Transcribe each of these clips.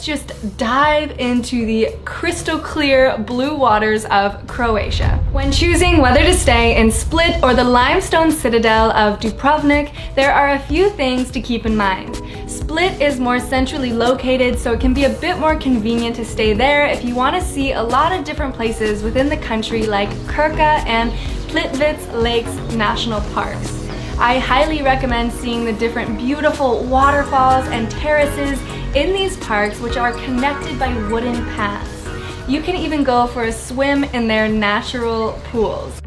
just dive into the crystal clear blue waters of Croatia. When choosing whether to stay in Split or the limestone citadel of Dubrovnik, there are a few things to keep in mind. Split is more centrally located, so it can be a bit more convenient to stay there if you want to see a lot of different places within the country like Krka and Plitvice Lakes National Parks. I highly recommend seeing the different beautiful waterfalls and terraces in these parks, which are connected by wooden paths. You can even go for a swim in their natural pools.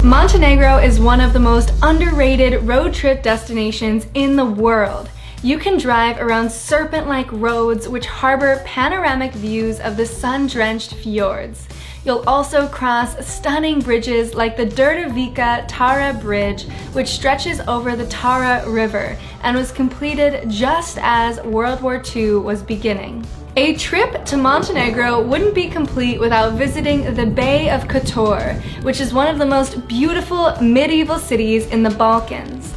Montenegro is one of the most underrated road trip destinations in the world. You can drive around serpent-like roads which harbor panoramic views of the sun-drenched fjords. You'll also cross stunning bridges like the Drvenica Tara Bridge, which stretches over the Tara River and was completed just as World War II was beginning. A trip to Montenegro wouldn't be complete without visiting the Bay of Kotor, which is one of the most beautiful medieval cities in the Balkans.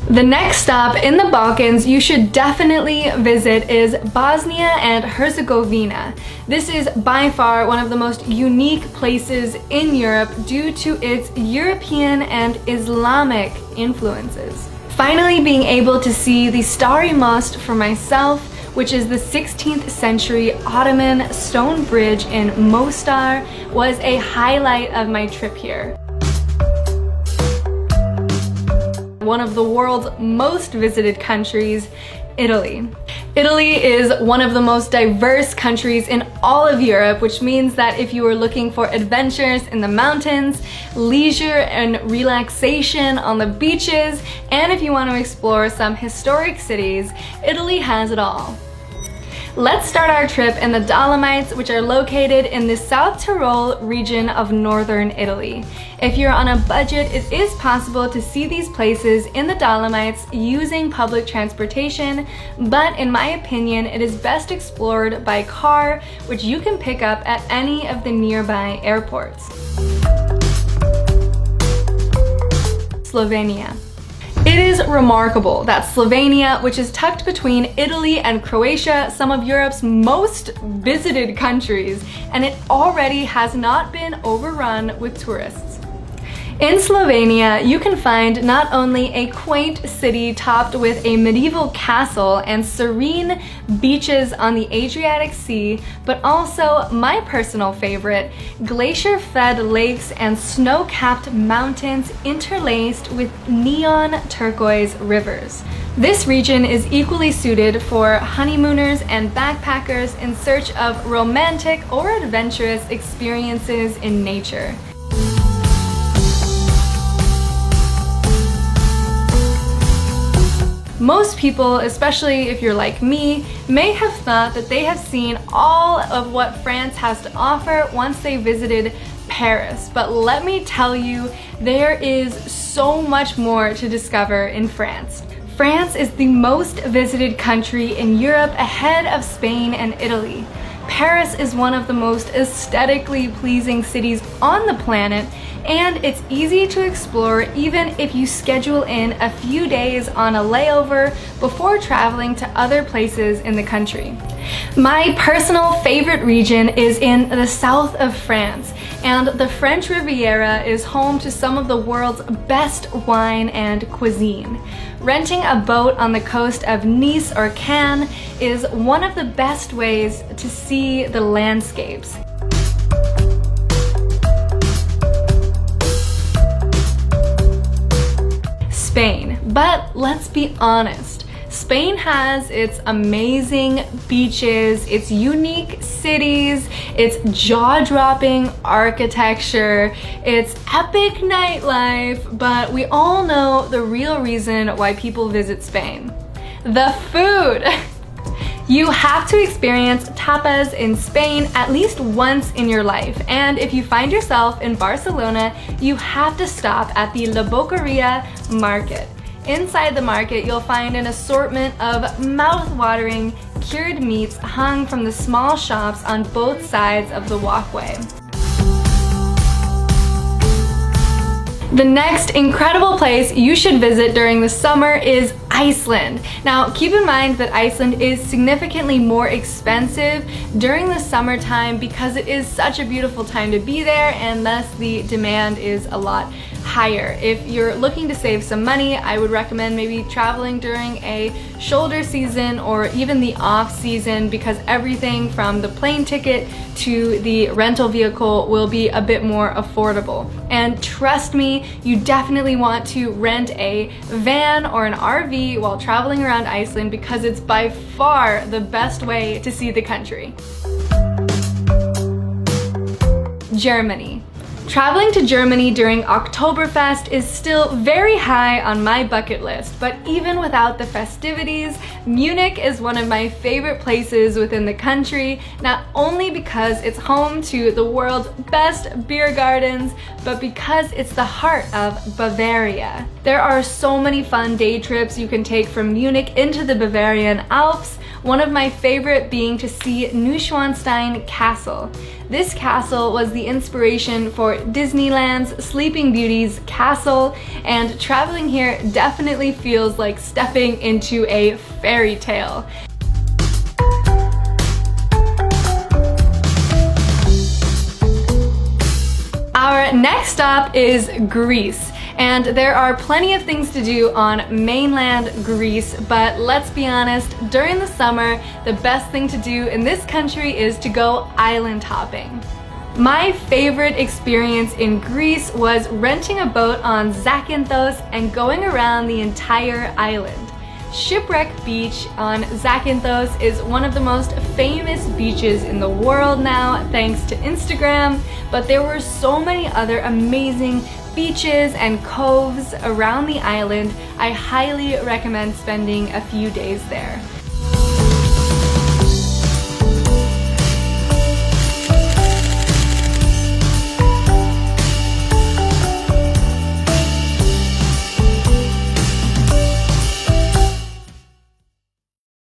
The next stop in the Balkans you should definitely visit is Bosnia and Herzegovina. This is by far one of the most unique places in Europe due to its European and Islamic influences. Finally, being able to see the Stari Most for myself, which is the 16th century Ottoman stone bridge in Mostar, was a highlight of my trip here. One of the world's most visited countries, Italy. Italy is one of the most diverse countries in all of Europe, which means that if you are looking for adventures in the mountains, leisure and relaxation on the beaches, and if you want to explore some historic cities, Italy has it all. Let's start our trip in the Dolomites, which are located in the South Tyrol region of northern Italy. If you're on a budget, it is possible to see these places in the Dolomites using public transportation, but in my opinion, it is best explored by car, which you can pick up at any of the nearby airports. Slovenia. It is remarkable that Slovenia, which is tucked between Italy and Croatia, some of Europe's most visited countries, and it already has not been overrun with tourists. In Slovenia, you can find not only a quaint city topped with a medieval castle and serene beaches on the Adriatic Sea, but also my personal favorite, glacier-fed lakes and snow-capped mountains interlaced with neon turquoise rivers. This region is equally suited for honeymooners and backpackers in search of romantic or adventurous experiences in nature. Most people, especially if you're like me, may have thought that they have seen all of what France has to offer once they visited Paris, but let me tell you, there is so much more to discover in France. France is the most visited country in Europe ahead of Spain and Italy. Paris is one of the most aesthetically pleasing cities on the planet, and it's easy to explore even if you schedule in a few days on a layover before traveling to other places in the country. My personal favorite region is in the south of France, and the French Riviera is home to some of the world's best wine and cuisine. Renting a boat on the coast of Nice or Cannes is one of the best ways to see the landscapes. Spain, but let's be honest, Spain has its amazing beaches, its unique cities, its jaw-dropping architecture, its epic nightlife, but we all know the real reason why people visit Spain: the food. You have to experience tapas in Spain at least once in your life, and if you find yourself in Barcelona, you have to stop at the La Boqueria market. Inside the market, you'll find an assortment of mouth-watering cured meats hung from the small shops on both sides of the walkway. The next incredible place you should visit during the summer is Iceland. Now, keep in mind that Iceland is significantly more expensive during the summertime because it is such a beautiful time to be there, and thus the demand is a lot higher. If you're looking to save some money, I would recommend maybe traveling during a shoulder season or even the off season, because everything from the plane ticket to the rental vehicle will be a bit more affordable. And trust me, you definitely want to rent a van or an RV while traveling around Iceland, because it's by far the best way to see the country. Germany. Traveling to Germany during Oktoberfest is still very high on my bucket list, but even without the festivities, Munich is one of my favorite places within the country, not only because it's home to the world's best beer gardens, but because it's the heart of Bavaria. There are so many fun day trips you can take from Munich into the Bavarian Alps, one of my favorite being to see Neuschwanstein Castle. This castle was the inspiration for Disneyland's Sleeping Beauty's castle, and traveling here definitely feels like stepping into a fairy tale. Our next stop is Greece. And there are plenty of things to do on mainland Greece, but let's be honest, during the summer, the best thing to do in this country is to go island hopping. My favorite experience in Greece was renting a boat on Zakynthos and going around the entire island. Shipwreck Beach on Zakynthos is one of the most famous beaches in the world now, thanks to Instagram, but there were so many other amazing beaches and coves around the island. I highly recommend spending a few days there.